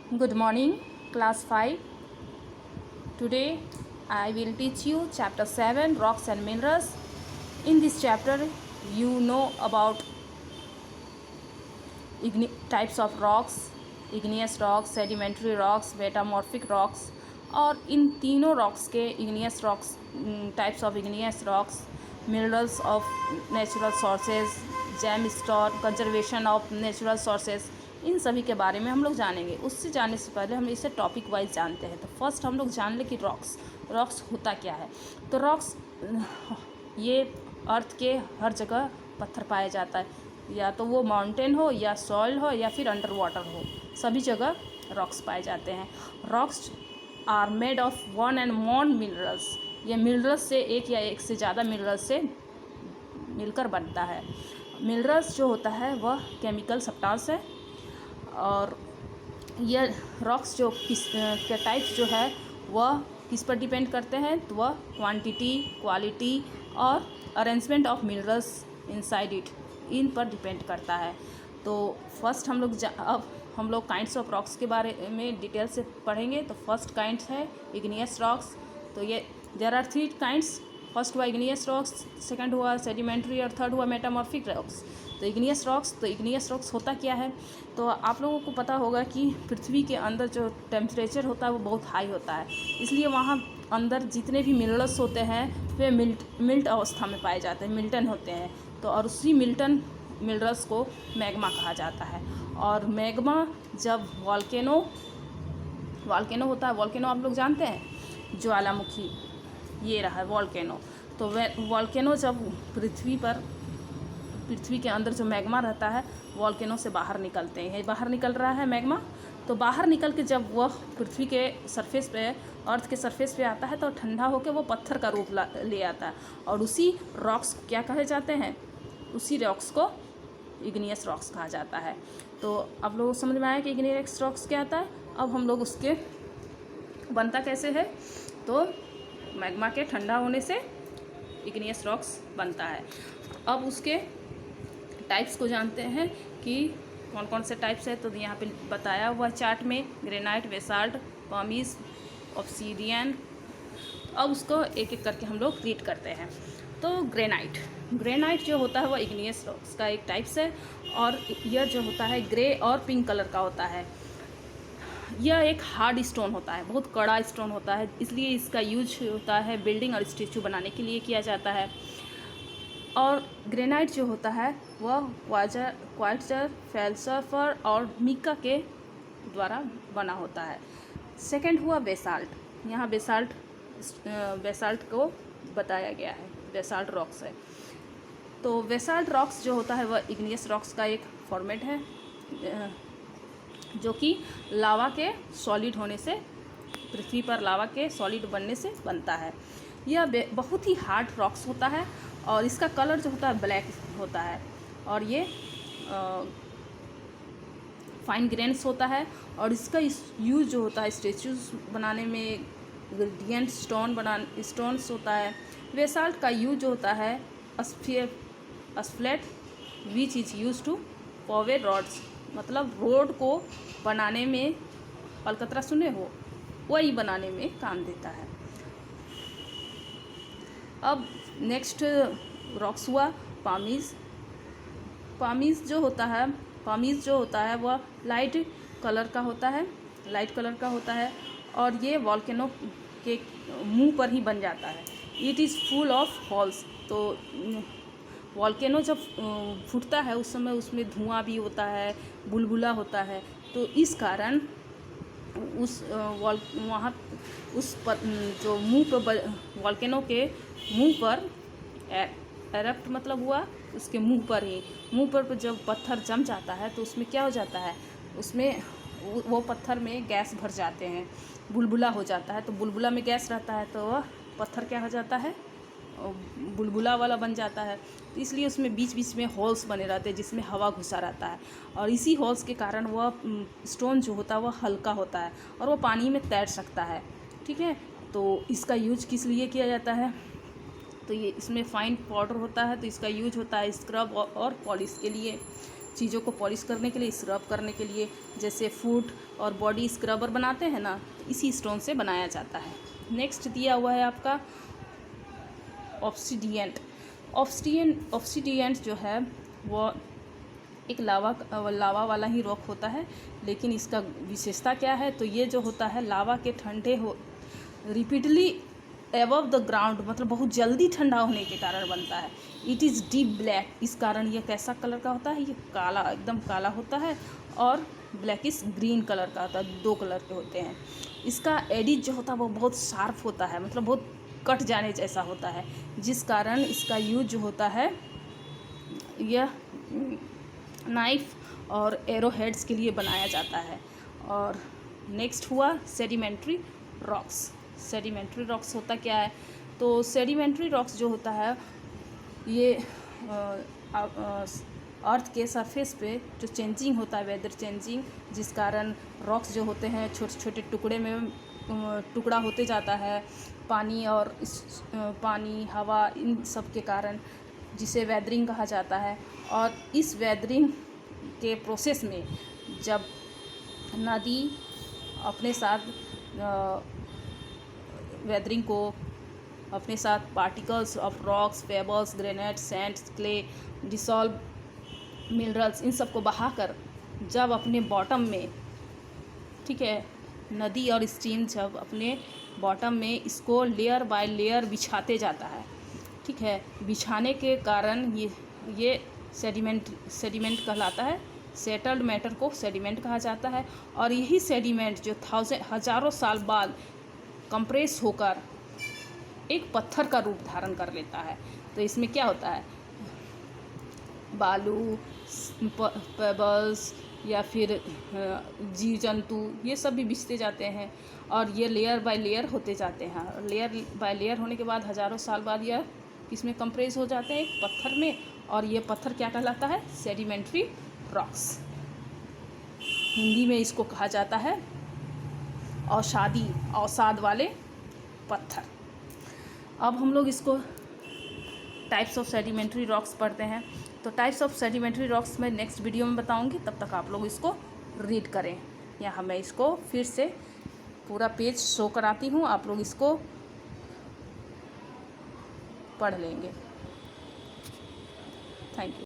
Good morning, class 5. Today I will teach you chapter 7 rocks and minerals. In this chapter you know about types of rocks, igneous rocks, sedimentary rocks, metamorphic rocks और इन तीनों rocks के igneous rocks, types of igneous rocks, minerals of natural sources, gemstone, conservation of natural sources, इन सभी के बारे में हम लोग जानेंगे। उससे जानने से पहले हम इसे टॉपिक वाइज जानते हैं। तो फर्स्ट हम लोग जान लें कि रॉक्स होता क्या है। तो रॉक्स ये अर्थ के हर जगह पत्थर पाया जाता है, या तो वो माउंटेन हो या सॉइल हो या फिर अंडर वाटर हो, सभी जगह रॉक्स पाए जाते हैं। Rocks are made of one and more minerals. ये मिनरल्स से एक या एक से ज़्यादा मिनरल्स से मिलकर बनता है। मिनरल्स जो होता है वह केमिकल सब्सटेंस है, और यह रॉक्स जो के टाइप्स जो है वह किस पर डिपेंड करते हैं, तो वह क्वांटिटी, क्वालिटी और arrangement of minerals inside it, इन पर डिपेंड करता है। तो फर्स्ट अब हम लोग काइंड्स ऑफ रॉक्स के बारे में डिटेल से पढ़ेंगे। तो फर्स्ट काइंड है इग्नियस रॉक्स। तो ये देयर आर 3 काइंड्स। फर्स्ट हुआ इग्नियस रॉक्स, सेकंड हुआ सेडिमेंट्री और थर्ड हुआ मेटामॉर्फिक रॉक्स। तो इग्नियस रॉक्स होता क्या है। तो आप लोगों को पता होगा कि पृथ्वी के अंदर जो टेम्परेचर होता है वो बहुत हाई होता है, इसलिए वहाँ अंदर जितने भी मिनरल्स होते हैं वे मिल्ट अवस्था में पाए जाते हैं, मिल्टन होते हैं। तो और उसी मिल्टन मिनरल्स को मैग्मा कहा जाता है। और मैग्मा जब वॉल्केनो होता है, वॉल्केनो आप लोग जानते हैं, ज्वालामुखी, ये रहा है वॉल्केनो। तो वॉल्केनो जब पृथ्वी के अंदर जो मैग्मा रहता है वॉल्केनो से बाहर निकलते हैं, बाहर निकल रहा है मैग्मा। तो बाहर निकल के जब वह पृथ्वी के सरफेस पे, अर्थ के सरफेस पे आता है तो ठंडा होकर वो पत्थर का रूप ले आता है, और उसी रॉक्स क्या कहे जाते हैं, उसी रॉक्स को इग्नियस रॉक्स कहा जाता है। तो आप लोगों को समझ में आया कि इग्नियस रॉक्स क्या आता है। अब हम लोग उसके बनता कैसे है। तो मैग्मा के ठंडा होने से इग्नियस रॉक्स बनता है। अब उसके टाइप्स को जानते हैं कि कौन कौन से टाइप्स है। तो यहाँ पे बताया हुआ चार्ट में ग्रेनाइट, बेसाल्ट, पॉमीज, ऑब्सीडियन। अब उसको एक एक करके हम लोग रीड करते हैं। तो ग्रेनाइट जो होता है वह इग्नियस रॉक्स का एक टाइप्स है, और यह जो होता है ग्रे और पिंक कलर का होता है। यह एक हार्ड स्टोन होता है, बहुत कड़ा स्टोन होता है, इसलिए इसका यूज होता है बिल्डिंग और स्टेचू बनाने के लिए किया जाता है। और ग्रेनाइट जो होता है वह क्वार्ट्जर, फेल्सफर और मिका के द्वारा बना होता है। सेकंड हुआ बेसाल्ट। यहाँ बेसाल्ट को बताया गया है, बेसाल्ट रॉक्स है। तो बेसाल्ट रॉक्स जो होता है वह इग्नियस रॉक्स का एक फॉर्मेट है, जो कि लावा के सॉलिड होने से, पृथ्वी पर लावा के सॉलिड बनने से बनता है। यह बहुत ही हार्ड रॉक्स होता है, और इसका कलर जो होता है ब्लैक होता है, और ये फाइन ग्रेन्स होता है। और इसका यूज जो होता है स्टेचूज बनाने में, ग्रेडियंट स्टोन्स होता है। बेसाल्ट का यूज जो होता है asphalt which is use to pave roads, मतलब रोड को बनाने में, अलकतरा सुने हो, वही बनाने में काम देता है। अब नेक्स्ट रॉक्स हुआ पामीज जो होता है वह लाइट कलर का होता है, और ये वॉल्केनो के मुंह पर ही बन जाता है। It is full of halls. तो वॉल्केनो जब फूटता है उस समय उसमें धुआं भी होता है, बुलबुला होता है। तो इस कारण जो मुंह पर, वॉल्केनो के मुंह पर एरप्ट मतलब हुआ, उसके मुंह पर जब पत्थर जम जाता है तो उसमें क्या हो जाता है, उसमें वो पत्थर में गैस भर जाते हैं, बुलबुला हो जाता है। तो बुलबुला में गैस रहता है तो वह पत्थर क्या हो जाता है, बुलबुला वाला बन जाता है। तो इसलिए उसमें बीच बीच में होल्स बने रहते हैं जिसमें हवा घुसा रहता है, और इसी होल्स के कारण वह स्टोन जो होता है वह हल्का होता है और वह पानी में तैर सकता है। ठीक है, तो इसका यूज किस लिए किया जाता है। तो ये इसमें फाइन पाउडर होता है, तो इसका यूज होता है स्क्रब और पॉलिश के लिए। चीज़ों को पॉलिश करने के लिए, स्क्रब करने के लिए, जैसे फुट और बॉडी स्क्रबर बनाते हैं ना, इसी स्टोन से बनाया जाता है। नेक्स्ट दिया हुआ है आपका ऑब्सीडियंट। ऑब्सीडियंट जो है वो एक लावा वाला ही रॉक होता है, लेकिन इसका विशेषता क्या है, तो ये जो होता है लावा के ठंडे हो रिपीटली एबव द ग्राउंड, मतलब बहुत जल्दी ठंडा होने के कारण बनता है। इट इज़ डीप ब्लैक, इस कारण ये कैसा कलर का होता है, ये काला, एकदम काला होता है और ब्लैकिश ग्रीन कलर का होता है, 2 कलर के होते हैं। इसका एडिज जो होता है वो बहुत शार्प होता है, मतलब बहुत कट जाने जैसा होता है, जिस कारण इसका यूज जो होता है यह नाइफ और एरो हेड्स के लिए बनाया जाता है। और नेक्स्ट हुआ सेडिमेंट्री रॉक्स। सेडिमेंट्री रॉक्स होता क्या है, तो सेडिमेंट्री रॉक्स जो होता है ये अर्थ के सरफेस पे जो चेंजिंग होता है, वेदर चेंजिंग, जिस कारण रॉक्स जो होते हैं छोटे छोटे टुकड़े में टुकड़ा होते जाता है, पानी और पानी हवा इन सब के कारण, जिसे वेदरिंग कहा जाता है। और इस वेदरिंग के प्रोसेस में जब नदी अपने साथ वेदरिंग को अपने साथ particles of rocks, pebbles, granite, sands, clay, dissolve minerals, इन सब को बहाकर जब अपने बॉटम में, ठीक है, नदी और स्ट्रीम जब अपने बॉटम में इसको लेयर बाय लेयर बिछाते जाता है, ठीक है, बिछाने के कारण ये सेडिमेंट कहलाता है। सेटल्ड मैटर को सेडिमेंट कहा जाता है। और यही सेडिमेंट जो हज़ारों साल बाद कंप्रेस होकर एक पत्थर का रूप धारण कर लेता है। तो इसमें क्या होता है, बालू, पेबल्स या फिर जीव जंतु, ये सब भी बिछते जाते हैं और ये लेयर बाय लेयर होते जाते हैं। लेयर बाय लेयर होने के बाद हज़ारों साल बाद यह किसमें कंप्रेस हो जाते हैं, एक पत्थर में। और ये पत्थर क्या कहलाता है, सेडिमेंट्री रॉक्स। हिंदी में इसको कहा जाता है औसाद वाले पत्थर। अब हम लोग इसको टाइप्स ऑफ सेडिमेंट्री रॉक्स पढ़ते हैं। तो टाइप्स ऑफ सेडिमेंट्री रॉक्स मैं नेक्स्ट वीडियो में बताऊंगी, तब तक आप लोग इसको रीड करें। यहाँ मैं इसको फिर से पूरा पेज शो कराती हूँ, आप लोग इसको पढ़ लेंगे। Thank you.